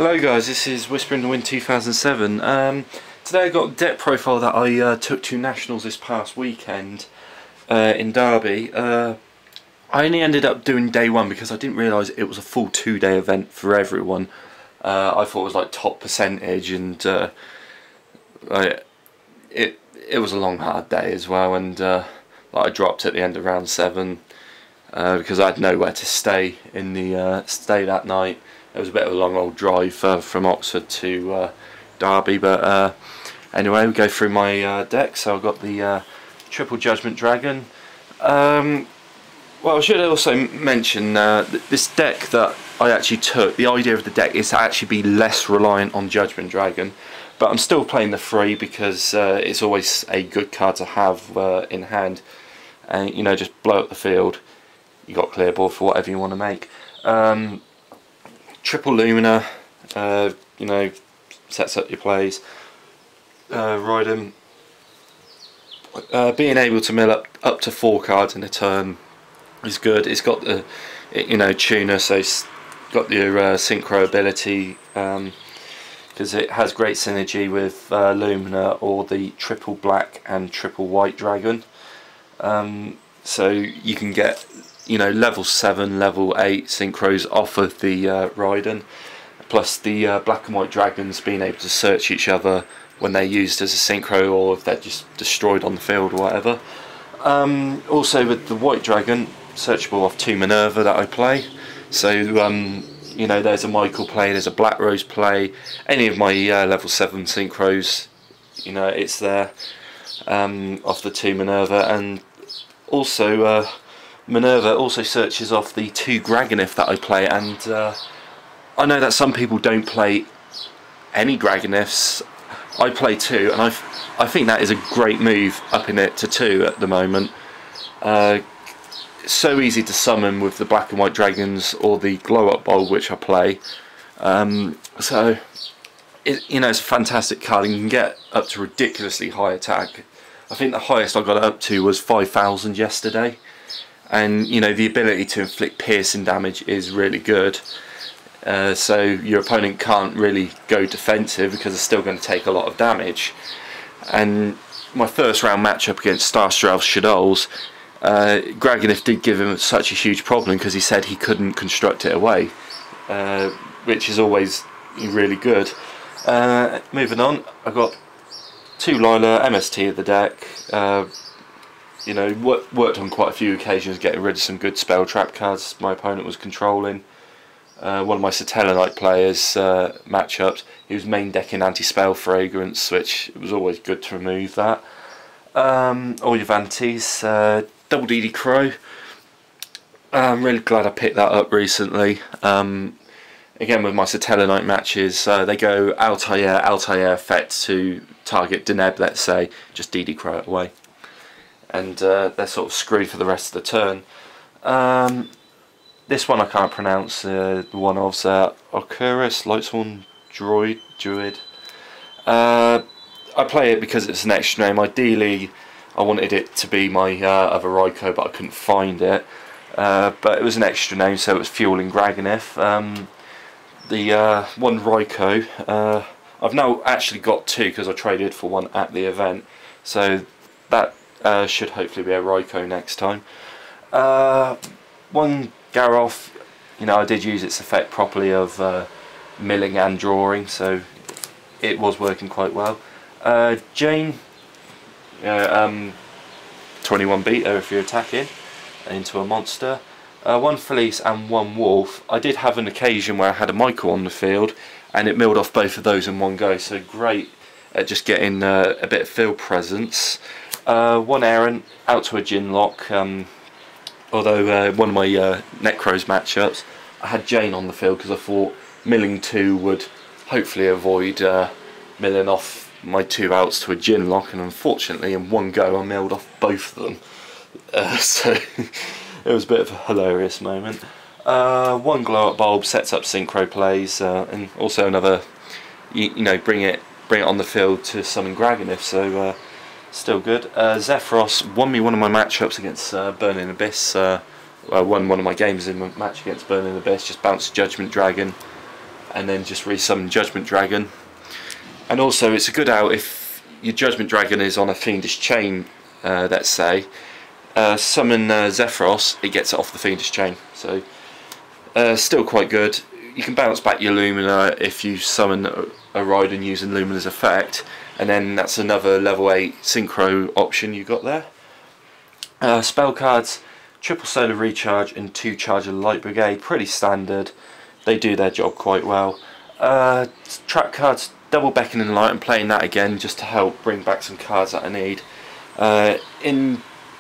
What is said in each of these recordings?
Hello guys, this is Whisper in the Wind 2007. Today I got a deck profile that I took to Nationals this past weekend in Derby. I only ended up doing day one because I didn't realise it was a full 2-day event for everyone. I thought it was like top percentage, and it was a long hard day as well, and I dropped at the end of round 7 because I had nowhere to stay in the stay that night. It was a bit of a long old drive from Oxford to Derby, but anyway, we go through my deck. So I've got the Triple Judgment Dragon. Well, I should also mention this deck that I actually took, the idea of the deck is to actually be less reliant on Judgment Dragon, but I'm still playing the 3 because it's always a good card to have in hand, and you know, just blow up the field, you got clear board for whatever you want to make. Triple Lumina, you know, sets up your plays. Ride 'em. Being able to mill up to 4 cards in a turn is good. It's got the, you know, tuner, so it's got your synchro ability, because it has great synergy with Lumina or the triple black and triple white dragon. So you can get, you know, level 7, level 8 synchros off of the Raiden, plus the black and white dragons being able to search each other when they're used as a synchro, or if they're just destroyed on the field or whatever. Also with the white dragon, searchable off 2 Minerva that I play. So you know, there's a Michael play, there's a Black Rose play, any of my level 7 synchros, you know, it's there off the 2 Minerva. And also Minerva also searches off the 2 Gragonith that I play, and I know that some people don't play any Gragoniths. I play 2, and I think that is a great move, upping it to 2 at the moment. It's so easy to summon with the black and white dragons or the glow up bulb, which I play. So you know, it's a fantastic card, and you can get up to ridiculously high attack. I think the highest I got up to was 5,000 yesterday. And you know, the ability to inflict piercing damage is really good. So your opponent can't really go defensive because they're still going to take a lot of damage. And my first round matchup against Starstrauss Shadows, Gragonith did give him such a huge problem because he said he couldn't construct it away, which is always really good. Moving on, I've got 2 Lila, MST of the deck. You know, worked on quite a few occasions getting rid of some good spell trap cards my opponent was controlling. One of my Satellarknight players matchups, he was main decking anti-spell fragrance, which was always good to remove that. All your vanities, double DD Crow. I'm really glad I picked that up recently. Again, with my Satellarknight matches, they go Altair effect to target Deneb, let's say, just DD Crow it away, and they're sort of screwed for the rest of the turn. This one I can't pronounce, the one of Oculus, Lightsworn Druid. I play it because it's an extra name. Ideally I wanted it to be my other Raikou, but I couldn't find it. But it was an extra name, so it was fueling Gragonith. The one Raikou, I've now actually got 2 because I traded for 1 at the event, so that should hopefully be a Raikou next time. 1 Garroth, you know, I did use its effect properly of milling and drawing, so it was working quite well. Jane, 21 beta if you're attacking into a monster. 1 Felice and 1 Wolf. I did have an occasion where I had a Michael on the field and it milled off both of those in one go, so great at just getting a bit of field presence. 1 Errant out to a Ginlock. Although one of my Necros matchups, I had Jane on the field because I thought milling 2 would hopefully avoid milling off my 2 outs to a Ginlock, and unfortunately in one go I milled off both of them. So it was a bit of a hilarious moment. 1 Glow Up Bulb sets up synchro plays, and also another, you know, bring it on the field to summon Gragonith, so still good. Zephyros won me one of my matchups against Burning Abyss. Won one of my games in my match against Burning Abyss. Just bounced Judgment Dragon, and then just resummon Judgment Dragon. And also it's a good out if your Judgment Dragon is on a Fiendish Chain, let's say. Summon Zephyros, it gets it off the Fiendish Chain, so still quite good. You can bounce back your Lumina if you summon a Raiden using Lumina's effect, and then that's another level 8 synchro option you got there. Spell cards, triple solar recharge and 2 charge of Light Brigade, pretty standard. They do their job quite well. Trap cards, double beckoning light, and playing that again just to help bring back some cards that I need.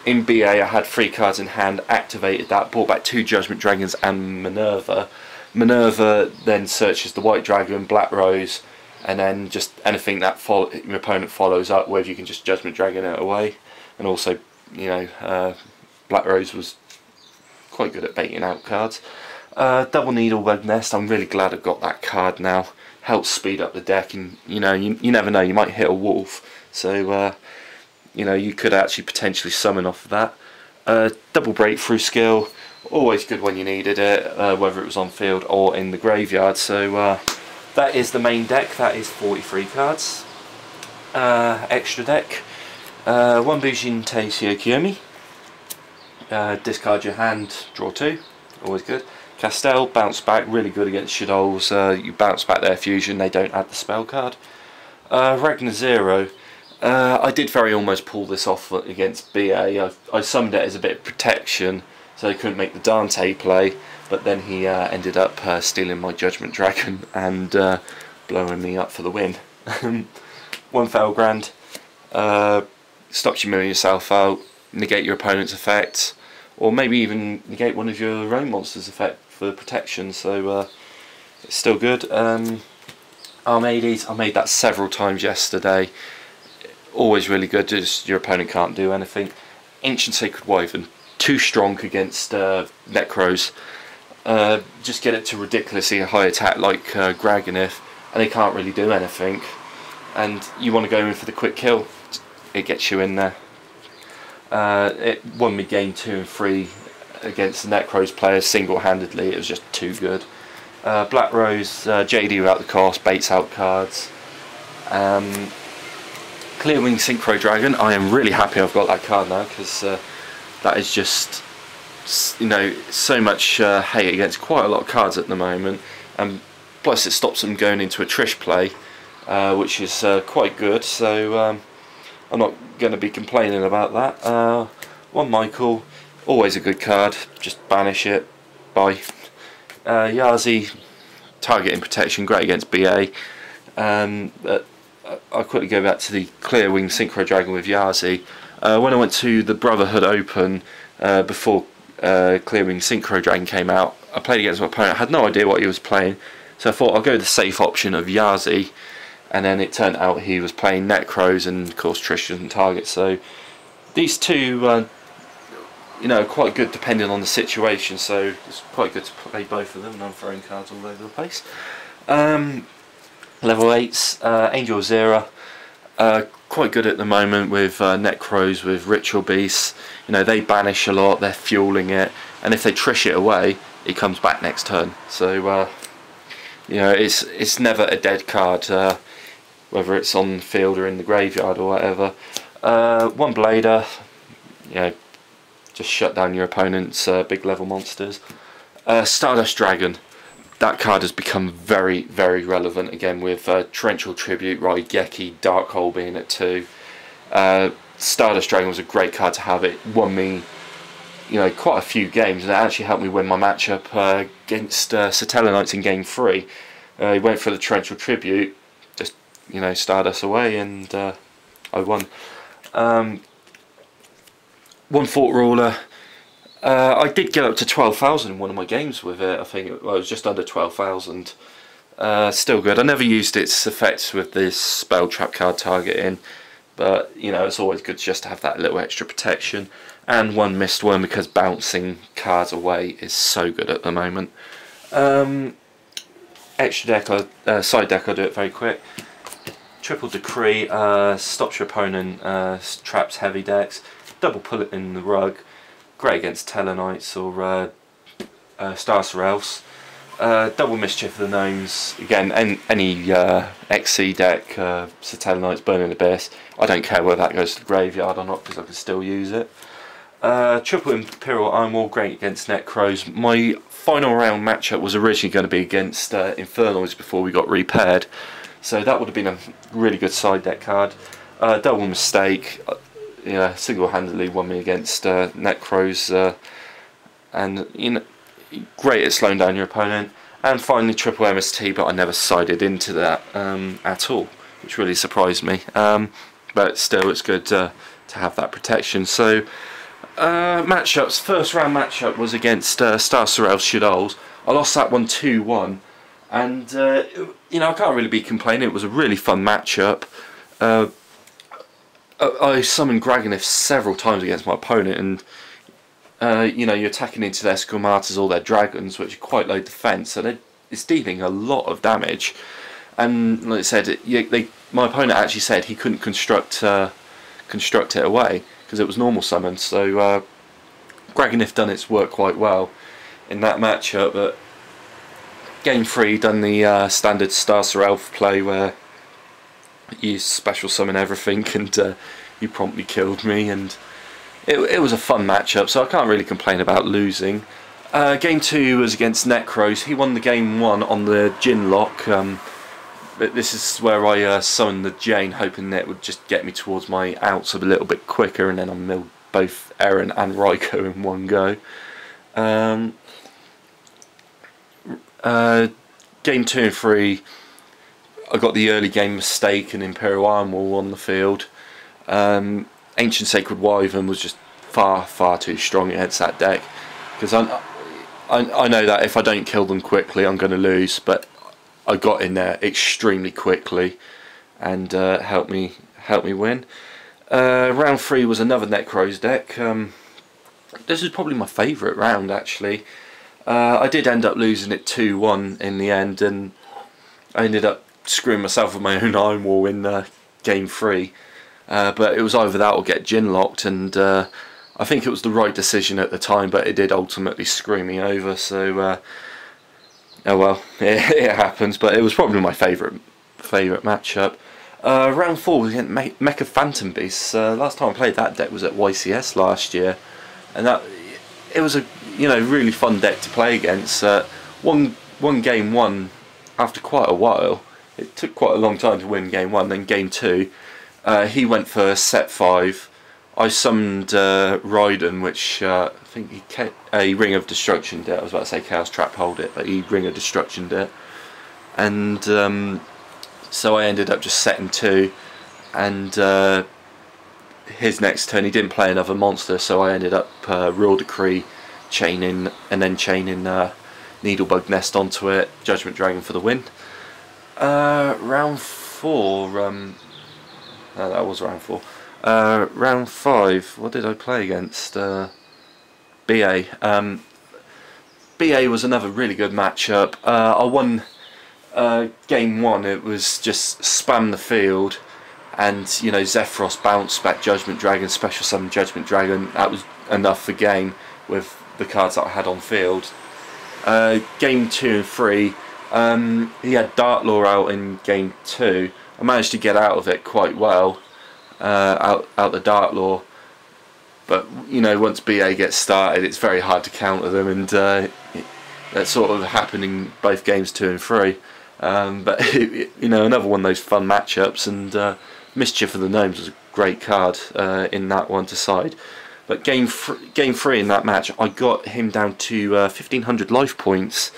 In BA I had 3 cards in hand, activated that, brought back 2 Judgment Dragons and Minerva. Minerva then searches the White Dragon, Black Rose, and then just anything that your opponent follows up with, you can just Judgment Dragon it away. And also, you know, Black Rose was quite good at baiting out cards. Double Needle Web Nest, I'm really glad I've got that card now. Helps speed up the deck, and you know, you never know, you might hit a wolf, so you know, you could actually potentially summon off of that. Double Breakthrough skill, always good when you needed it, whether it was on field or in the graveyard. So that is the main deck. That is 43 cards. Extra deck, 1 Bujin Teisio Kiyomi. Discard your hand, draw 2, always good. Castel, bounce back, really good against Shadows. You bounce back their fusion, they don't add the spell card. Ragnar Zero, I did very almost pull this off against BA. I summoned it as a bit of protection, so I couldn't make the Dante play, but then he ended up stealing my Judgment Dragon and blowing me up for the win. 1 Felgrand, stops you milling yourself out, negate your opponent's effect, or maybe even negate one of your own monsters' effect for protection, so it's still good. Armades, I made that several times yesterday, always really good, just your opponent can't do anything. Ancient Sacred Wyvern, too strong against Necros, just get it to ridiculously high attack like Gragonith, and they can't really do anything, and you want to go in for the quick kill, it gets you in there. It won me game 2 and 3 against the Necros players single-handedly. It was just too good. Black Rose, JD without the cost, baits out cards. Clearwing Synchro Dragon, I am really happy I've got that card now, because that is just, you know, so much hate against quite a lot of cards at the moment, and plus it stops them going into a Trish play, which is quite good, so I'm not going to be complaining about that. 1 Michael, always a good card, just banish it, bye. Yazi, targeting protection, great against BA. I'll quickly go back to the Clearwing Synchro Dragon with Yazi. When I went to the Brotherhood Open before Clearwing Synchro Dragon came out, I played against my opponent, I had no idea what he was playing, so I thought I'll go the safe option of Yazi. And then it turned out he was playing Necros, and of course Trish doesn't target. So these two, you know, quite good depending on the situation. So it's quite good to play both of them. And I'm throwing cards all over the place. Level 8s, Angel Zera, quite good at the moment with Necros, with Ritual Beasts. You know, they banish a lot, they're fueling it, and if they Trish it away, it comes back next turn. So you know, it's never a dead card. Whether it's on the field or in the graveyard or whatever. 1 Blader, you know, just shut down your opponent's big level monsters. Stardust Dragon, that card has become very, very relevant again with Torrential Tribute, Raigeki, Darkhole being at 2. Stardust Dragon was a great card to have. It won me, you know, quite a few games, and it actually helped me win my matchup against Satella Knights in game 3. He went for the Torrential Tribute, just, you know, Stardust away, and I won. 1 Fort Ruler. I did get up to 12,000 in one of my games with it. I think it was just under 12,000. Still good. I never used its effects with this spell trap card targeting, but you know, it's always good just to have that little extra protection. And 1 Mistworm, because bouncing cards away is so good at the moment. Extra deck, side deck, I'll do it very quick. Triple Decree, stops your opponent, traps heavy decks. Double Pull It in the Rug, great against Tellarknights or Star Sorels. Double Mischief of the Gnomes. Again, any XC deck, Satellarknights, Burning Abyss. I don't care whether that goes to the graveyard or not because I can still use it. Triple Imperial Iron Wall, great against Necros. My final round matchup was originally going to be against Infernoids before we got repaired, so that would have been a really good side deck card. Double Mistake, yeah, single-handedly won me against Necros, and you know, great at slowing down your opponent. And finally Triple MST, but I never sided into that at all, which really surprised me. But still, it's good to have that protection. So matchups, first round matchup was against Star Sorrel Shadows. I lost that one 2-1, and you know, I can't really be complaining. It was a really fun matchup. I summoned Gragonith several times against my opponent, and you know, you're attacking into their Squamatas or their dragons, which are quite low defense, so it's dealing a lot of damage. And like I said, my opponent actually said he couldn't construct it away because it was normal summon. So Gragonith done its work quite well in that matchup. But game 3 done the standard Star Sorrel play where you special summon everything, and you promptly killed me, and it was a fun matchup, so I can't really complain about losing. Game 2 was against Necros. He won the game 1 on the Jin lock. But this is where I summoned the Jane, hoping that it would just get me towards my outs a little bit quicker, and then I milled both Eren and Raikou in one go. Game 2 and 3, I got the early game Mistake and Imperial Iron Wall on the field. Ancient Sacred Wyvern was just far too strong against that deck, because I know that if I don't kill them quickly I'm going to lose, but I got in there extremely quickly and helped me win. Round 3 was another Necros deck. This is probably my favourite round actually. I did end up losing it 2-1 in the end, and I ended up screwing myself with my own Iron Wall in game 3. But it was either that or get Jin locked, and I think it was the right decision at the time, but it did ultimately screw me over, so oh well, it happens. But it was probably my favourite matchup. Round 4 was against Mecha Phantom Beasts. Last time I played that deck was at YCS last year, and it was a really fun deck to play against. Won game 1 after quite a while. It took quite a long time to win game 1. Then game 2, he went for set 5. I summoned Raiden, which I think he Ring of Destruction did. I was about to say Chaos Trap hold it, but he Ring of Destruction did. And so I ended up just setting 2, and his next turn he didn't play another monster, so I ended up Royal Decree chaining, and then chaining Needlebug Nest onto it, Judgment Dragon for the win. Round 4, no, that was round 4. Round 5, what did I play against? BA. BA was another really good matchup. I won game 1. It was just spam the field, and Zephyros bounced back Judgment Dragon, special summon Judgment Dragon. That was enough for game with the cards that I had on field. Game 2 and 3, he had Dark Law out in game 2. I managed to get out of it quite well, out the Dark Law, but once BA gets started it's very hard to counter them, and that sort of happened in both games 2 and 3. But another one of those fun matchups, and Mischief of the Gnomes was a great card in that one to side. But game 3 in that match, I got him down to 1500 life points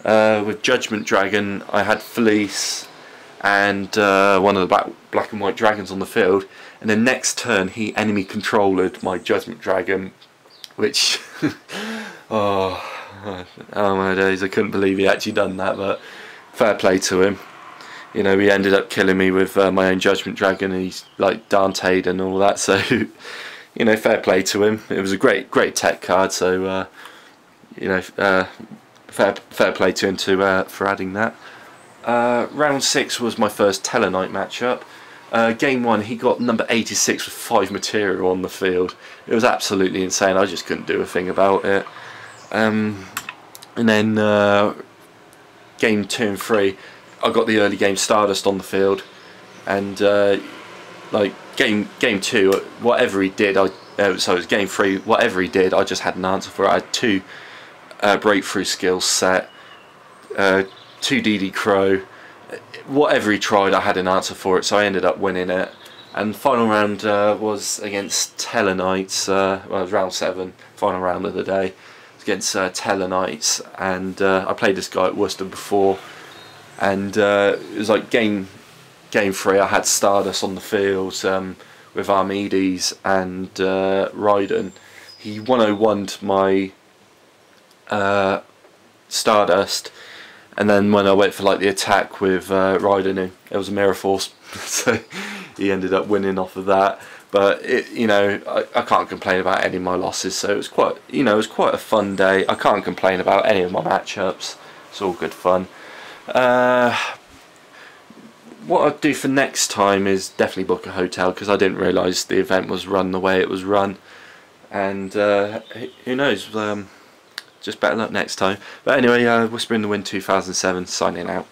with Judgment Dragon. I had Felice and one of the black and white dragons on the field, and then next turn he enemy controlled my Judgment Dragon, which oh my days, I couldn't believe he actually done that. But fair play to him. He ended up killing me with my own Judgment Dragon, and he's like Dante'd and all that, so fair play to him. It was a great tech card, so fair play to him for adding that. Round 6 was my first Tellarknight matchup. Game 1, he got number 86 with 5 material on the field. It was absolutely insane. I just couldn't do a thing about it. And then game 2 and 3, I got the early game Stardust on the field, and like game 2, whatever he did, so it was game 3, whatever he did, I just had an answer for it. I had 2 breakthrough skills set, 2 DD Crow, whatever he tried I had an answer for it, so I ended up winning it. And final round was against Tellarknights, well it was round 7, final round of the day, it was against Tellarknights, and I played this guy at Worcester before, and it was like game 3 I had Stardust on the field with Archimedes and Raiden. He 101'd my Stardust, and then when I went for like the attack with Raiden, it was a Mirror Force, so he ended up winning off of that. But you know, I can't complain about any of my losses, so it was quite, you know, it was quite a fun day. I can't complain about any of my matchups. It's all good fun. What I'd do for next time is definitely book a hotel, because I didn't realise the event was run the way it was run, and who knows, just better luck next time. But anyway, Whisper in the Wind 2007 signing out.